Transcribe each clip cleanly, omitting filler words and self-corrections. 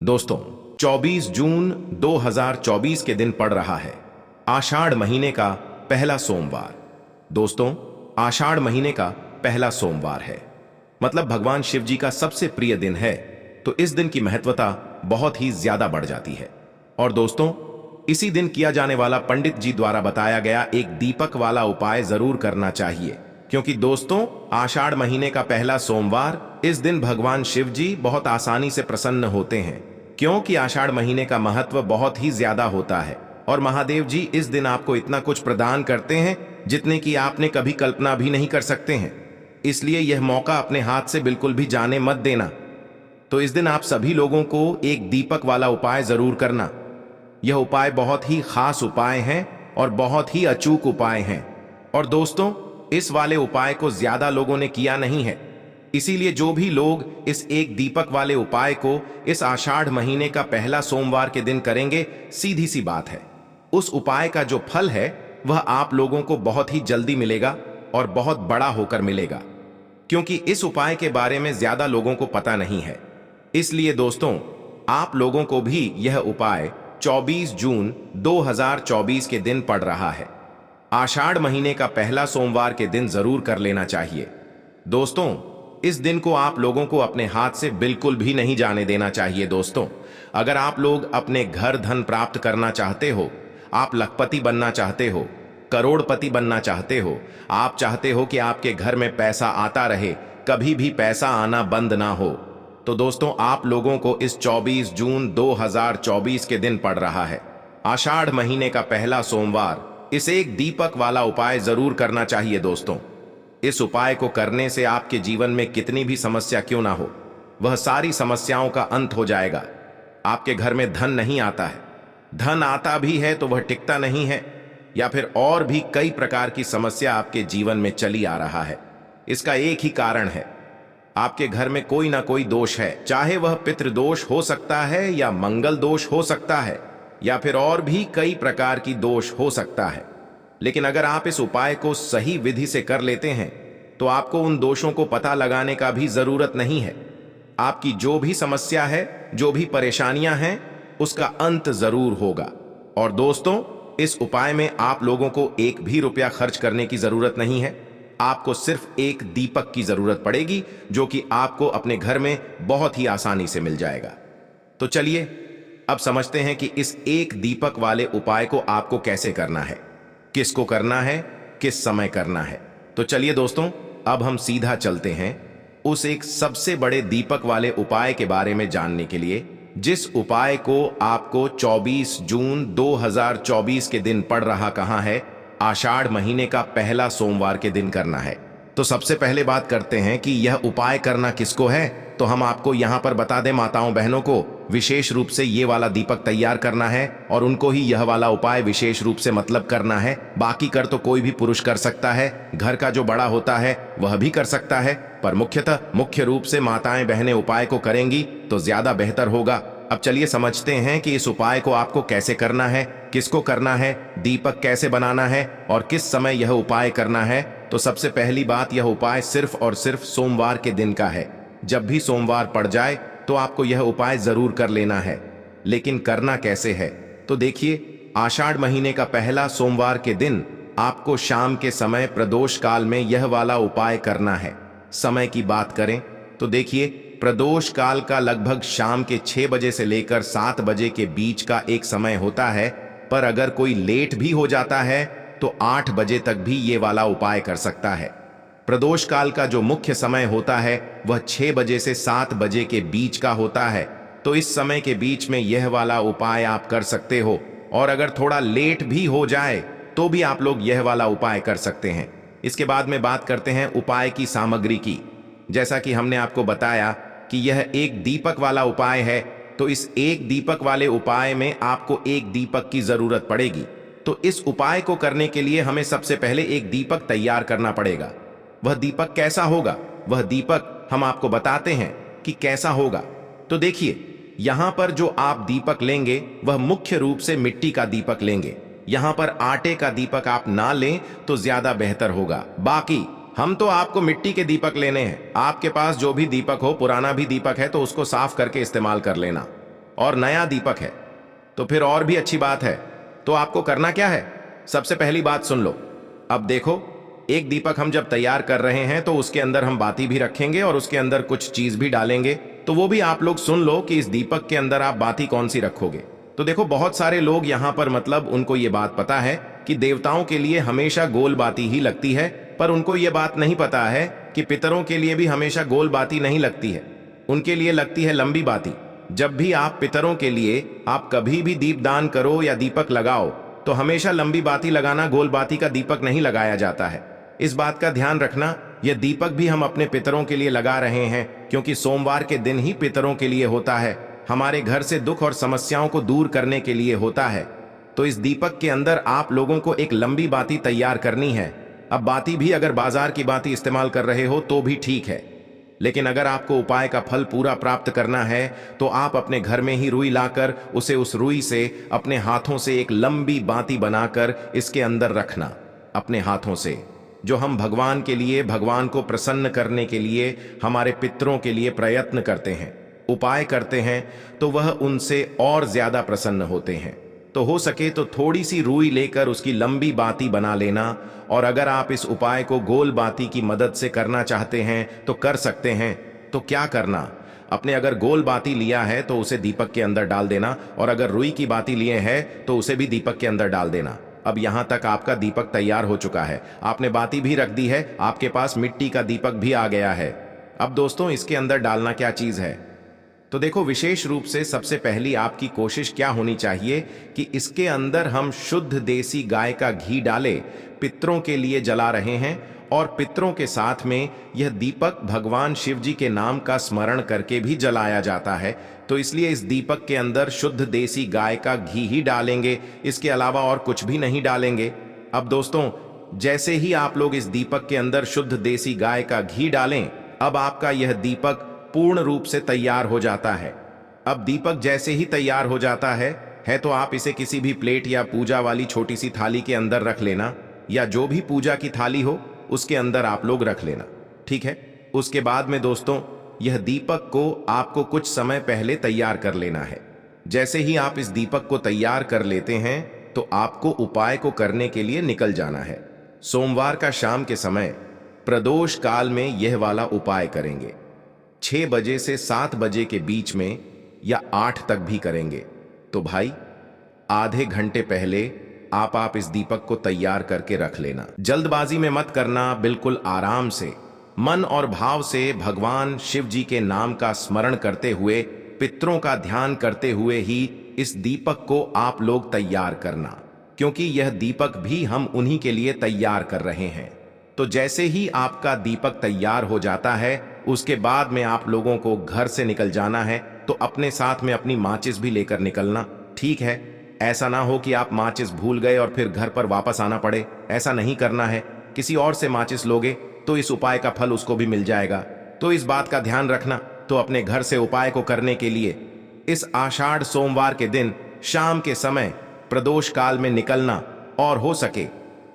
दोस्तों, 24 जून 2024 के दिन पड़ रहा है आषाढ़ महीने का पहला सोमवार। दोस्तों, आषाढ़ महीने का पहला सोमवार है, मतलब भगवान शिव जी का सबसे प्रिय दिन है, तो इस दिन की महत्वता बहुत ही ज्यादा बढ़ जाती है। और दोस्तों, इसी दिन किया जाने वाला पंडित जी द्वारा बताया गया एक दीपक वाला उपाय जरूर करना चाहिए, क्योंकि दोस्तों आषाढ़ महीने का पहला सोमवार, इस दिन भगवान शिव जी बहुत आसानी से प्रसन्न होते हैं, क्योंकि आषाढ़ महीने का महत्व बहुत ही ज्यादा होता है और महादेव जी इस दिन आपको इतना कुछ प्रदान करते हैं जितने की आपने कभी कल्पना भी नहीं कर सकते हैं। इसलिए यह मौका अपने हाथ से बिल्कुल भी जाने मत देना। तो इस दिन आप सभी लोगों को एक दीपक वाला उपाय जरूर करना। यह उपाय बहुत ही खास उपाय हैं और बहुत ही अचूक उपाय हैं। और दोस्तों, इस वाले उपाय को ज्यादा लोगों ने किया नहीं है, इसीलिए जो भी लोग इस एक दीपक वाले उपाय को इस आषाढ़ महीने का पहला सोमवार के दिन करेंगे, सीधी सी बात है, उस उपाय का जो फल है वह आप लोगों को बहुत ही जल्दी मिलेगा और बहुत बड़ा होकर मिलेगा, क्योंकि इस उपाय के बारे में ज्यादा लोगों को पता नहीं है। इसलिए दोस्तों, आप लोगों को भी यह उपाय 24 जून 2024 के दिन पड़ रहा है, आषाढ़ महीने का पहला सोमवार के दिन जरूर कर लेना चाहिए। दोस्तों, इस दिन को आप लोगों को अपने हाथ से बिल्कुल भी नहीं जाने देना चाहिए। दोस्तों, अगर आप लोग अपने घर धन प्राप्त करना चाहते हो, आप लखपति बनना चाहते हो, करोड़पति बनना चाहते हो, आप चाहते हो कि आपके घर में पैसा आता रहे, कभी भी पैसा आना बंद ना हो, तो दोस्तों आप लोगों को इस 24 जून 2024 के दिन पड़ रहा है, आषाढ़ महीने का पहला सोमवार, इस एक दीपक वाला उपाय जरूर करना चाहिए। दोस्तों, इस उपाय को करने से आपके जीवन में कितनी भी समस्या क्यों ना हो, वह सारी समस्याओं का अंत हो जाएगा। आपके घर में धन नहीं आता है, धन आता भी है तो वह टिकता नहीं है, या फिर और भी कई प्रकार की समस्या आपके जीवन में चली आ रहा है। इसका एक ही कारण है, आपके घर में कोई ना कोई दोष है, चाहे वह पितृदोष हो सकता है या मंगल दोष हो सकता है या फिर और भी कई प्रकार की दोष हो सकता है। लेकिन अगर आप इस उपाय को सही विधि से कर लेते हैं तो आपको उन दोषों को पता लगाने का भी जरूरत नहीं है। आपकी जो भी समस्या है, जो भी परेशानियां हैं, उसका अंत जरूर होगा। और दोस्तों, इस उपाय में आप लोगों को एक भी रुपया खर्च करने की जरूरत नहीं है, आपको सिर्फ एक दीपक की जरूरत पड़ेगी, जो कि आपको अपने घर में बहुत ही आसानी से मिल जाएगा। तो चलिए अब समझते हैं कि इस एक दीपक वाले उपाय को आपको कैसे करना है, किसको करना है, किस समय करना है। तो चलिए दोस्तों, अब हम सीधा चलते हैं उस एक सबसे बड़े दीपक वाले उपाय के बारे में जानने के लिए, जिस उपाय को आपको 24 जून 2024 के दिन पड़ रहा कहां है, आषाढ़ महीने का पहला सोमवार के दिन करना है। तो सबसे पहले बात करते हैं कि यह उपाय करना किसको है। तो हम आपको यहां पर बता दें, माताओं बहनों को विशेष रूप से ये वाला दीपक तैयार करना है और उनको ही यह वाला उपाय विशेष रूप से मतलब करना है। बाकी कर तो कोई भी पुरुष कर सकता है, घर का जो बड़ा होता है वह भी कर सकता है, पर मुख्य रूप से माताएं बहनें उपाय को करेंगी तो ज्यादा बेहतर होगा। अब चलिए समझते हैं कि इस उपाय को आपको कैसे करना है, किसको करना है, दीपक कैसे बनाना है और किस समय यह उपाय करना है। तो सबसे पहली बात, यह उपाय सिर्फ और सिर्फ सोमवार के दिन का है। जब भी सोमवार पड़ जाए तो आपको यह उपाय जरूर कर लेना है। लेकिन करना कैसे है, तो देखिए, आषाढ़ महीने का पहला सोमवार के दिन आपको शाम के समय प्रदोष काल में यह वाला उपाय करना है। समय की बात करें तो देखिए, प्रदोष काल का लगभग शाम के 6 बजे से लेकर 7 बजे के बीच का एक समय होता है, पर अगर कोई लेट भी हो जाता है तो 8 बजे तक भी ये वाला उपाय कर सकता है। प्रदोष काल का जो मुख्य समय होता है वह 6 बजे से 7 बजे के बीच का होता है, तो इस समय के बीच में यह वाला उपाय आप कर सकते हो। और अगर थोड़ा लेट भी हो जाए तो भी आप लोग यह वाला उपाय कर सकते हैं। इसके बाद में बात करते हैं उपाय की सामग्री की। जैसा कि हमने आपको बताया कि यह एक दीपक वाला उपाय है, तो इस एक दीपक वाले उपाय में आपको एक दीपक की जरूरत पड़ेगी। तो इस उपाय को करने के लिए हमें सबसे पहले एक दीपक तैयार करना पड़ेगा। वह दीपक कैसा होगा, वह दीपक हम आपको बताते हैं कि कैसा होगा। तो देखिए, यहां पर जो आप दीपक लेंगे वह मुख्य रूप से मिट्टी का दीपक लेंगे। यहां पर आटे का दीपक आप ना लें तो ज्यादा बेहतर होगा। बाकी हम तो आपको मिट्टी के दीपक लेने हैं। आपके पास जो भी दीपक हो, पुराना भी दीपक है तो उसको साफ करके इस्तेमाल कर लेना। और नया दीपक है तो फिर और भी अच्छी बात है। तो आपको करना क्या है? सबसे पहली बात सुन लो। अब देखो, एक दीपक हम जब तैयार कर रहे हैं तो उसके अंदर हम बाती भी रखेंगे और उसके अंदर कुछ चीज भी डालेंगे। तो वो भी आप लोग सुन लो कि इस दीपक के अंदर आप बाती कौन सी रखोगे। तो देखो, बहुत सारे लोग यहाँ पर मतलब उनको ये बात पता है कि देवताओं के लिए हमेशा गोल बाती ही लगती है, पर उनको ये बात नहीं पता है कि पितरों के लिए भी हमेशा गोल बाती नहीं लगती है, उनके लिए लगती है लंबी बाती। जब भी आप पितरों के लिए आप कभी भी दीपदान करो या दीपक लगाओ तो हमेशा लंबी बाती लगाना, गोल बाती का दीपक नहीं लगाया जाता है। इस बात का ध्यान रखना। यह दीपक भी हम अपने पितरों के लिए लगा रहे हैं क्योंकि सोमवार के दिन ही पितरों के लिए होता है, हमारे घर से दुख और समस्याओं को दूर करने के लिए होता है। तो इस दीपक के अंदर आप लोगों को एक लंबी बाती तैयार करनी है। अब बाती भी अगर बाजार की बाती इस्तेमाल कर रहे हो तो भी ठीक है, लेकिन अगर आपको उपाय का फल पूरा प्राप्त करना है तो आप अपने घर में ही रुई लाकर उसे उस रुई से अपने हाथों से एक लंबी बाती बनाकर इसके अंदर रखना अपने हाथों से। जो हम भगवान के लिए, भगवान को प्रसन्न करने के लिए, हमारे पितरों के लिए प्रयत्न करते हैं, उपाय करते हैं, तो वह उनसे और ज्यादा प्रसन्न होते हैं। तो हो सके तो थोड़ी सी रुई लेकर उसकी लंबी बाती बना लेना। और अगर आप इस उपाय को गोल बाती की मदद से करना चाहते हैं तो कर सकते हैं। तो क्या करना, अपने अगर गोल बाती लिया है तो उसे दीपक के अंदर डाल देना, और अगर रुई की बाती लिए हैं तो उसे भी दीपक के अंदर डाल देना। अब यहां तक आपका दीपक तैयार हो चुका है, आपने बाती भी रख दी है, आपके पास मिट्टी का दीपक भी आ गया है। अब दोस्तों, इसके अंदर डालना क्या चीज है? तो देखो, विशेष रूप से सबसे पहली आपकी कोशिश क्या होनी चाहिए कि इसके अंदर हम शुद्ध देसी गाय का घी डाले पितरों के लिए जला रहे हैं, और पितरों के साथ में यह दीपक भगवान शिव जी के नाम का स्मरण करके भी जलाया जाता है। तो इसलिए इस दीपक के अंदर शुद्ध देसी गाय का घी ही डालेंगे, इसके अलावा और कुछ भी नहीं डालेंगे। अब दोस्तों, जैसे ही आप लोग इस दीपक के अंदर शुद्ध देसी गाय का घी डालें, अब आपका यह दीपक पूर्ण रूप से तैयार हो जाता है। अब दीपक जैसे ही तैयार हो जाता है तो आप इसे किसी भी प्लेट या पूजा वाली छोटी सी थाली के अंदर रख लेना, या जो भी पूजा की थाली हो उसके अंदर आप लोग रख लेना, ठीक है। उसके बाद में दोस्तों, यह दीपक को आपको कुछ समय पहले तैयार कर लेना है। जैसे ही आप इस दीपक को तैयार कर लेते हैं तो आपको उपाय को करने के लिए निकल जाना है। सोमवार का शाम के समय प्रदोष काल में यह वाला उपाय करेंगे। 6 बजे से 7 बजे के बीच में, या 8 तक भी करेंगे। तो भाई, आधे घंटे पहले आप इस दीपक को तैयार करके रख लेना। जल्दबाजी में मत करना, बिल्कुल आराम से, मन और भाव से भगवान शिव जी के नाम का स्मरण करते हुए, पितरों का ध्यान करते हुए ही इस दीपक को आप लोग तैयार करना, क्योंकि यह दीपक भी हम उन्हीं के लिए तैयार कर रहे हैं। तो जैसे ही आपका दीपक तैयार हो जाता है, उसके बाद में आप लोगों को घर से निकल जाना है। तो अपने साथ में अपनी माचिस भी लेकर निकलना, ठीक है। ऐसा ना हो कि आप माचिस भूल गए और फिर घर पर वापस आना पड़े, ऐसा नहीं करना है। किसी और से माचिस लोगे तो इस उपाय का फल उसको भी मिल जाएगा। तो इस बात का ध्यान रखना। तो अपने घर से उपाय को करने के लिए इस आषाढ़ सोमवार के दिन शाम के समय प्रदोष काल में निकलना, और हो सके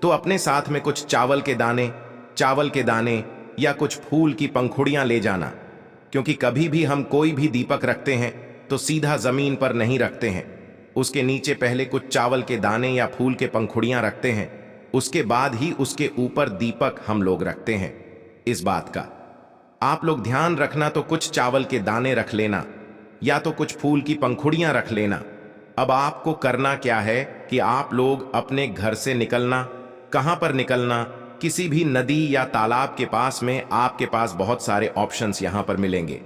तो अपने साथ में कुछ चावल के दाने या कुछ फूल की पंखुड़ियां ले जाना, क्योंकि कभी भी हम कोई भी दीपक रखते हैं तो सीधा जमीन पर नहीं रखते हैं। उसके नीचे पहले कुछ चावल के दाने या फूल के पंखुड़ियां रखते हैं, उसके बाद ही उसके ऊपर दीपक हम लोग रखते हैं। इस बात का आप लोग ध्यान रखना। तो कुछ चावल के दाने रख लेना या तो कुछ फूल की पंखुड़ियां रख लेना। अब आपको करना क्या है कि आप लोग अपने घर से निकलना। कहां पर निकलना? किसी भी नदी या तालाब के पास में आपके पास बहुत सारे ऑप्शंस यहां पर मिलेंगे,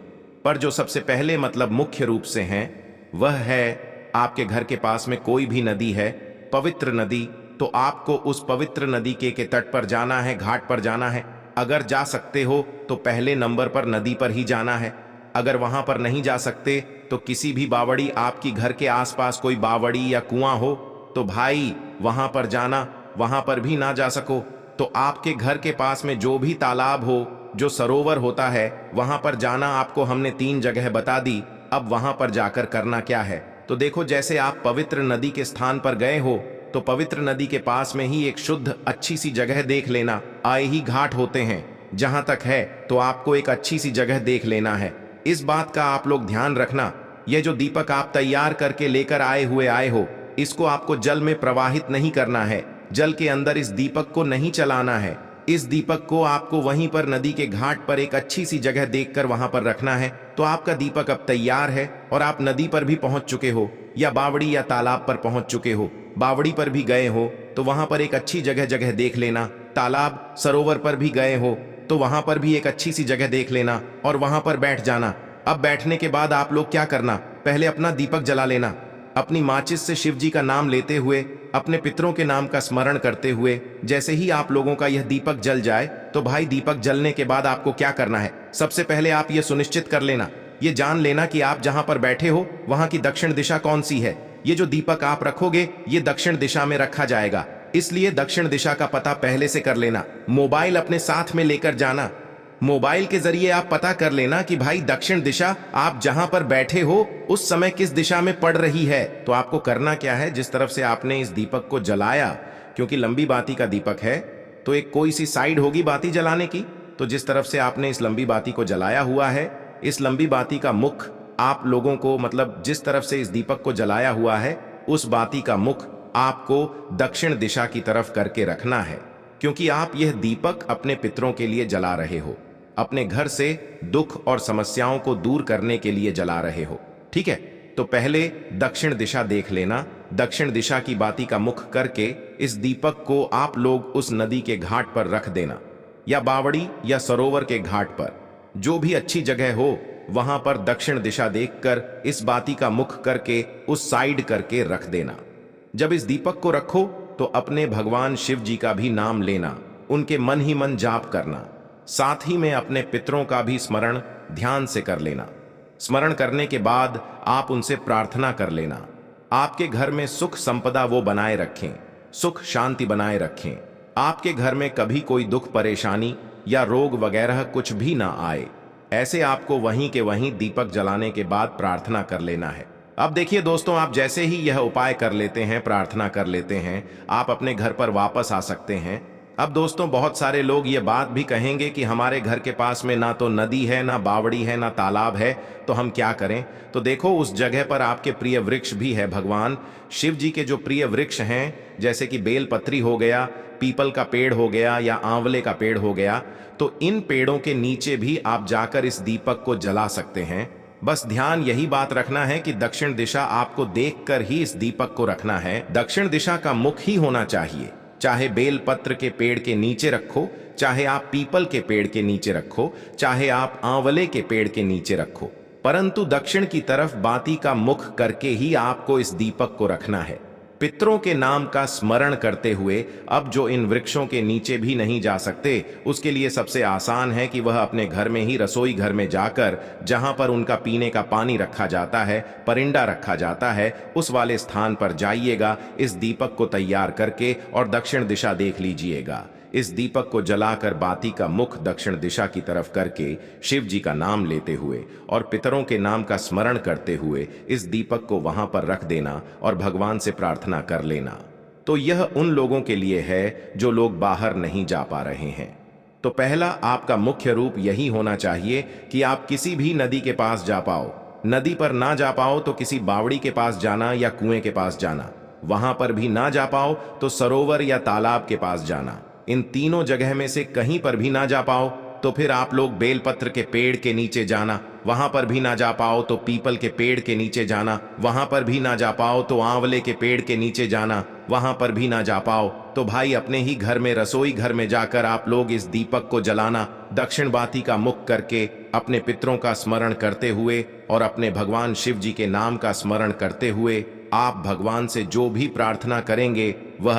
पर जो सबसे पहले मतलब मुख्य रूप से हैं वह है आपके घर के पास में कोई भी नदी है, पवित्र नदी, तो आपको उस पवित्र नदी के तट पर जाना है, घाट पर जाना है। अगर जा सकते हो तो पहले नंबर पर नदी पर ही जाना है। अगर वहां पर नहीं जा सकते तो किसी भी बावड़ी, आपकी घर के आसपास कोई बावड़ी या कुआं हो तो भाई वहां पर जाना। वहां पर भी ना जा सको तो आपके घर के पास में जो भी तालाब हो, जो सरोवर होता है, वहां पर जाना। आपको हमने 3 जगह बता दी। अब वहां पर जाकर करना क्या है? तो देखो, जैसे आप पवित्र नदी के स्थान पर गए हो तो पवित्र नदी के पास में ही एक शुद्ध अच्छी सी जगह देख लेना। आए ही घाट होते हैं, जहां तक है तो आपको एक अच्छी सी जगह देख लेना है। इस बात का आप लोग ध्यान रखना यह जो दीपक आप तैयार करके लेकर आए हो, इसको आपको जल में प्रवाहित नहीं करना है। जल के अंदर इस दीपक को नहीं चलाना है। इस दीपक को आपको वहीं पर नदी के घाट पर एक अच्छी सी जगह देखकर वहां पर रखना है। तो आपका दीपक अब तैयार है और आप नदी पर भी पहुंच चुके हो या बावड़ी या तालाब पर पहुंच चुके हो। बावड़ी पर भी गए हो तो वहां पर एक अच्छी जगह देख लेना। तालाब सरोवर पर भी गए हो तो वहां पर भी एक अच्छी सी जगह देख लेना और वहां पर बैठ जाना। अब बैठने के बाद आप लोग क्या करना, पहले अपना दीपक जला लेना। अपनी माचिस से शिव जी का नाम लेते हुए, अपने पितरों के नाम का स्मरण करते हुए, जैसे ही आप लोगों का यह दीपक जल जाए तो भाई दीपक जलने के बाद आपको क्या करना है, सबसे पहले आप यह सुनिश्चित कर लेना, ये जान लेना कि आप जहां पर बैठे हो वहां की दक्षिण दिशा कौन सी है। ये जो दीपक आप रखोगे ये दक्षिण दिशा में रखा जाएगा, इसलिए दक्षिण दिशा का पता पहले से कर लेना। मोबाइल अपने साथ में लेकर जाना। मोबाइल के जरिए आप पता कर लेना कि भाई दक्षिण दिशा आप जहां पर बैठे हो उस समय किस दिशा में पड़ रही है। तो आपको करना क्या है, जिस तरफ से आपने इस दीपक को जलाया, क्योंकि लंबी बाती का दीपक है तो एक कोई सी साइड होगी बाती जलाने की, तो जिस तरफ से आपने इस लंबी बाती को जलाया हुआ है, इस लंबी बाती का मुख आप लोगों को, मतलब जिस तरफ से इस दीपक को जलाया हुआ है उस बाती का मुख आपको दक्षिण दिशा की तरफ करके रखना है, क्योंकि आप यह दीपक अपने पितरों के लिए जला रहे हो, अपने घर से दुख और समस्याओं को दूर करने के लिए जला रहे हो। ठीक है, तो पहले दक्षिण दिशा देख लेना। दक्षिण दिशा की बाती का मुख करके इस दीपक को आप लोग उस नदी के घाट पर रख देना, या बावड़ी या सरोवर के घाट पर, जो भी अच्छी जगह हो वहां पर दक्षिण दिशा देखकर इस बाती का मुख करके उस साइड करके रख देना। जब इस दीपक को रखो तो अपने भगवान शिव जी का भी नाम लेना, उनके मन ही मन जाप करना, साथ ही में अपने पितरों का भी स्मरण ध्यान से कर लेना। स्मरण करने के बाद आप उनसे प्रार्थना कर लेना, आपके घर में सुख संपदा वो बनाए रखें, सुख शांति बनाए रखें, आपके घर में कभी कोई दुख परेशानी या रोग वगैरह कुछ भी ना आए। ऐसे आपको वहीं के वहीं दीपक जलाने के बाद प्रार्थना कर लेना है। अब देखिए दोस्तों, आप जैसे ही यह उपाय कर लेते हैं, प्रार्थना कर लेते हैं, आप अपने घर पर वापस आ सकते हैं। अब दोस्तों, बहुत सारे लोग ये बात भी कहेंगे कि हमारे घर के पास में ना तो नदी है, ना बावड़ी है, ना तालाब है, तो हम क्या करें। तो देखो, उस जगह पर आपके प्रिय वृक्ष भी है। भगवान शिव जी के जो प्रिय वृक्ष हैं, जैसे कि बेलपत्री हो गया, पीपल का पेड़ हो गया या आंवले का पेड़ हो गया, तो इन पेड़ों के नीचे भी आप जाकर इस दीपक को जला सकते हैं। बस ध्यान यही बात रखना है कि दक्षिण दिशा आपको देखकर ही इस दीपक को रखना है। दक्षिण दिशा का मुख ही होना चाहिए। चाहे बेलपत्र के पेड़ के नीचे रखो, चाहे आप पीपल के पेड़ के नीचे रखो, चाहे आप आंवले के पेड़ के नीचे रखो, परंतु दक्षिण की तरफ बाती का मुख करके ही आपको इस दीपक को रखना है। पितरों के नाम का स्मरण करते हुए अब जो इन वृक्षों के नीचे भी नहीं जा सकते, उसके लिए सबसे आसान है कि वह अपने घर में ही, रसोई घर में जाकर, जहां पर उनका पीने का पानी रखा जाता है, परिंदा रखा जाता है, उस वाले स्थान पर जाइएगा, इस दीपक को तैयार करके और दक्षिण दिशा देख लीजिएगा। इस दीपक को जलाकर बाती का मुख दक्षिण दिशा की तरफ करके शिव जी का नाम लेते हुए और पितरों के नाम का स्मरण करते हुए इस दीपक को वहां पर रख देना और भगवान से प्रार्थना कर लेना। तो यह उन लोगों के लिए है जो लोग बाहर नहीं जा पा रहे हैं। तो पहला आपका मुख्य रूप यही होना चाहिए कि आप किसी भी नदी के पास जा पाओ। नदी पर ना जा पाओ तो किसी बावड़ी के पास जाना या कुएं के पास जाना। वहां पर भी ना जा पाओ तो सरोवर या तालाब के पास जाना। इन तीनों जगह में से कहीं पर भी ना जा पाओ तो फिर आप लोग बेलपत्र के पेड़ के नीचे जाना। वहां पर भी ना जा पाओ तो पीपल के पेड़ के नीचे जाना। वहां पर भी ना जा पाओ तो आंवले के पेड़ के नीचे जाना। वहां पर भी ना जा पाओ तो भाई अपने ही घर में, रसोई घर में जाकर आप लोग इस दीपक को जलाना, दक्षिण बाती का मुख करके, अपने पितरों का स्मरण करते हुए और अपने भगवान शिव जी के नाम का स्मरण करते हुए आप भगवान से जो भी प्रार्थना करेंगे वह